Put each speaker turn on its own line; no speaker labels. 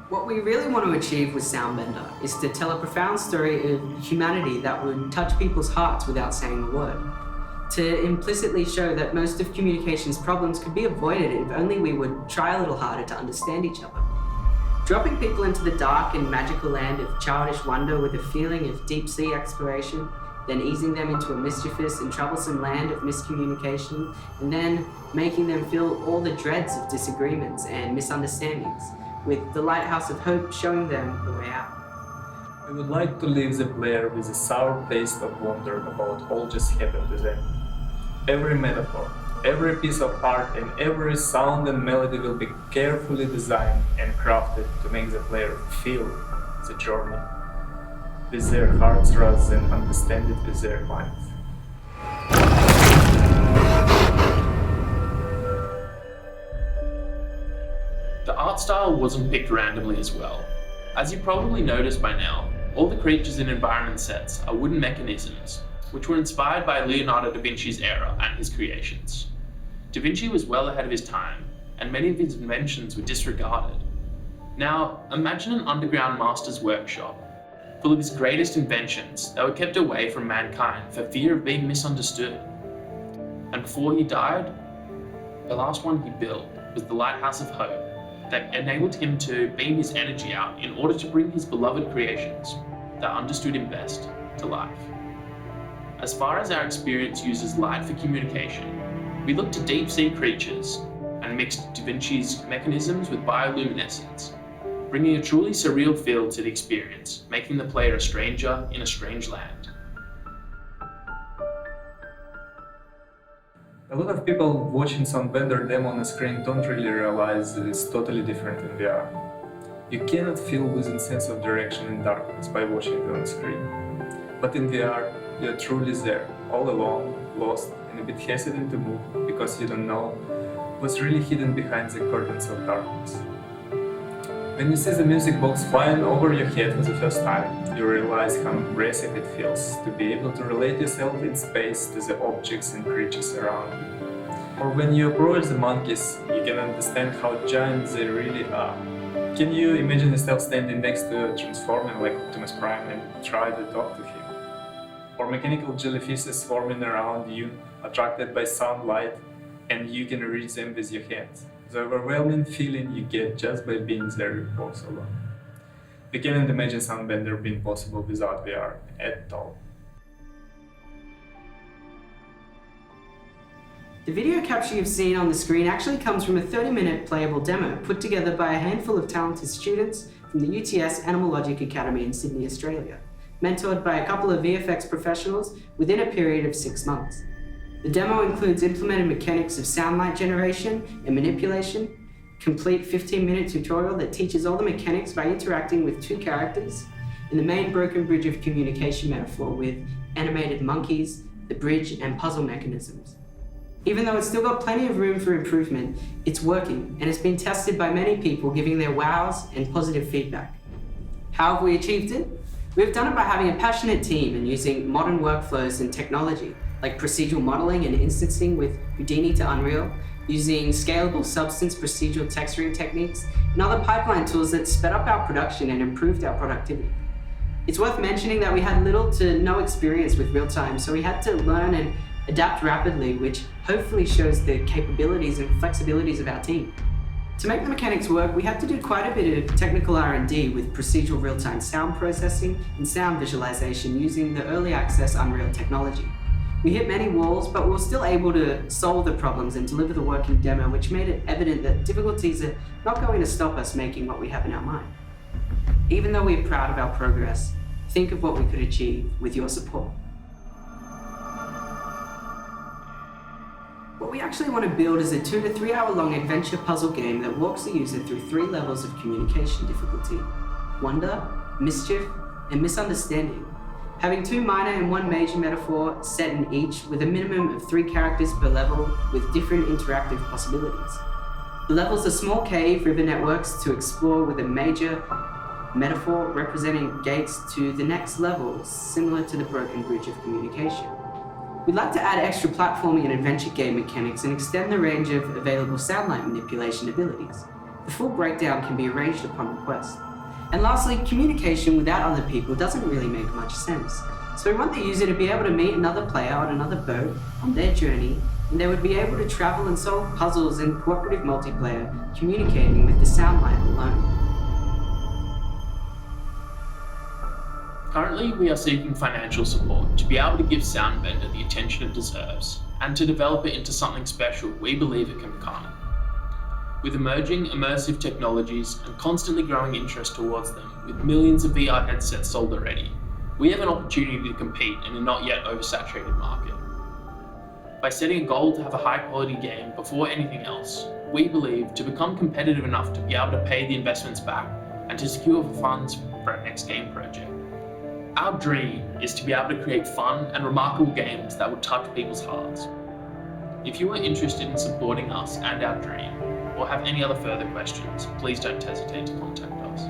What we really want to achieve with Soundbender is to tell a profound story of humanity that would touch people's hearts without saying a word. To implicitly show that most of communication's problems could be avoided if only we would try a little harder to understand each other. Dropping people into the dark and magical land of childish wonder with a feeling of deep-sea exploration, then easing them into a mischievous and troublesome land of miscommunication, and then making them feel all the dreads of disagreements and misunderstandings, with the lighthouse of hope showing them the way out.
We would like to leave the player with a sour taste of wonder about all just happened to them. Every metaphor, every piece of art and every sound and melody will be carefully designed and crafted to make the player feel the journey with their hearts rather than understand it with their minds.
The art style wasn't picked randomly as well. As you probably noticed by now, all the creatures and environment sets are wooden mechanisms, which were inspired by Leonardo da Vinci's era and his creations. Da Vinci was well ahead of his time, and many of his inventions were disregarded. Now, imagine an underground master's workshop, full of his greatest inventions that were kept away from mankind for fear of being misunderstood. And before he died, the last one he built was the Lighthouse of Hope, that enabled him to beam his energy out in order to bring his beloved creations that understood him best to life. As far as our experience uses light for communication, we look to deep-sea creatures and mixed Da Vinci's mechanisms with bioluminescence, bringing a truly surreal feel to the experience, making the player a stranger in a strange land.
A lot of people watching Soundbender demo on the screen don't really realize that it's totally different in VR. You cannot feel losing sense of direction in darkness by watching it on the screen. But in VR, you're truly there, all alone, lost, and a bit hesitant to move because you don't know what's really hidden behind the curtains of darkness. When you see the music box flying over your head for the first time, you realize how impressive it feels to be able to relate yourself in space to the objects and creatures around you. Or when you approach the monkeys, you can understand how giant they really are. Can you imagine yourself standing next to a transformer like Optimus Prime and try to talk to him? Or mechanical jellyfishes swarming around you, attracted by sunlight, and you can reach them with your hands. The overwhelming feeling you get just by being there for so long. We cannot imagine Soundbender being possible without VR at all.
The video capture you've seen on the screen actually comes from a 30-minute playable demo put together by a handful of talented students from the UTS Animalogic Academy in Sydney, Australia, mentored by a couple of VFX professionals within a period of 6 months. The demo includes implemented mechanics of sound light generation and manipulation, complete 15-minute tutorial that teaches all the mechanics by interacting with 2 characters, in the main broken bridge of communication metaphor with animated monkeys, the bridge, and puzzle mechanisms. Even though it's still got plenty of room for improvement, it's working and it's been tested by many people giving their wows and positive feedback. How have we achieved it? We've done it by having a passionate team and using modern workflows and technology, like procedural modeling and instancing with Houdini to Unreal, using scalable substance procedural texturing techniques, and other pipeline tools that sped up our production and improved our productivity. It's worth mentioning that we had little to no experience with real-time, so we had to learn and adapt rapidly, which hopefully shows the capabilities and flexibilities of our team. To make the mechanics work, we had to do quite a bit of technical R&D with procedural real-time sound processing and sound visualization using the early access Unreal technology. We hit many walls, but we were still able to solve the problems and deliver the working demo, which made it evident that difficulties are not going to stop us making what we have in our mind. Even though we're proud of our progress, think of what we could achieve with your support. What we actually want to build is a 2 to 3 hour long adventure puzzle game that walks the user through 3 levels of communication difficulty: wonder, mischief, and misunderstanding. Having 2 minor and 1 major metaphor set in each with a minimum of 3 characters per level with different interactive possibilities. The levels are small cave river networks to explore with a major metaphor representing gates to the next level, similar to the broken bridge of communication. We'd like to add extra platforming and adventure game mechanics and extend the range of available sound light manipulation abilities. The full breakdown can be arranged upon request. And lastly, communication without other people doesn't really make much sense. So we want the user to be able to meet another player on another boat on their journey, and they would be able to travel and solve puzzles in cooperative multiplayer, communicating with the sound line alone.
Currently, we are seeking financial support to be able to give Soundbender the attention it deserves, and to develop it into something special we believe it can become. With emerging immersive technologies and constantly growing interest towards them, with millions of VR headsets sold already, we have an opportunity to compete in a not yet oversaturated market. By setting a goal to have a high-quality game before anything else, we believe to become competitive enough to be able to pay the investments back and to secure funds for our next game project. Our dream is to be able to create fun and remarkable games that will touch people's hearts. If you are interested in supporting us and our dream, or have any other further questions, please don't hesitate to contact us.